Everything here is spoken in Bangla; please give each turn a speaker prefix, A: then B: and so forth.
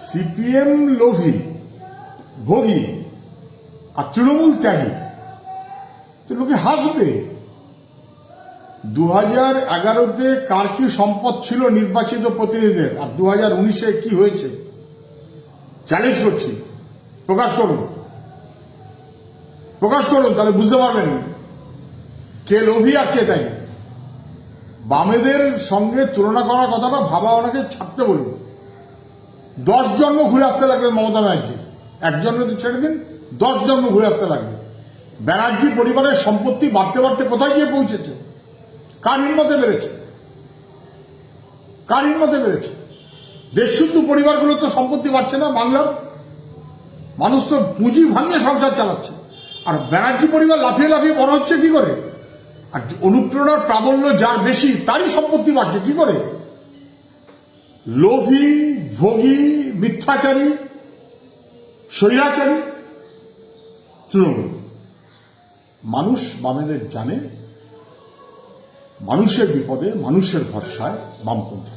A: সিপিএম লোভী, ভোগী আর তৃণমূল ত্যাগী, তো লোকে হাসবে। 2011-তে কার কি সম্পদ ছিল নির্বাচিত প্রতিনিধিদের, আর 2019-এ কি হয়েছে? চ্যালেঞ্জ করছি, প্রকাশ করুন, তাহলে বুঝতে পারবেন কে লোভী আর কে ত্যাগী। বামেদের সঙ্গে তুলনা করার কথাটা ভাবা ওনাকে ছাড়তে বলুন। 10 জন্ম ঘুরে আসতে লাগবে মমতা ব্যানার্জির, এক জন্ম ছেড়ে দিন, 10 জন্ম ঘুরে আসতে লাগবে। ব্যানার্জি পরিবারের সম্পত্তি বাড়তে বাড়তে কোথায় গিয়ে পৌঁছেছে? কার হিম্মতে বেড়েছে? দেশশুদ্ধ পরিবারগুলো তো সম্পত্তি বাড়ছে না, বাংলার মানুষ তো পুঁজি ভাঙিয়ে সংসার চালাচ্ছে, আর ব্যানার্জি পরিবার লাফিয়ে লাফিয়ে বড় হচ্ছে কি করে? আর অনুপ্রেরণার প্রাবল্য যার বেশি তারই সম্পত্তি বাড়ছে কি করে? লোভী, ভোগী, মিথ্যাচারী, স্বৈরাচারী তৃণমূল। মানুষ বামেদের জানে, মানুষের বিপদে, মানুষের ভরসায় বামপন্থী।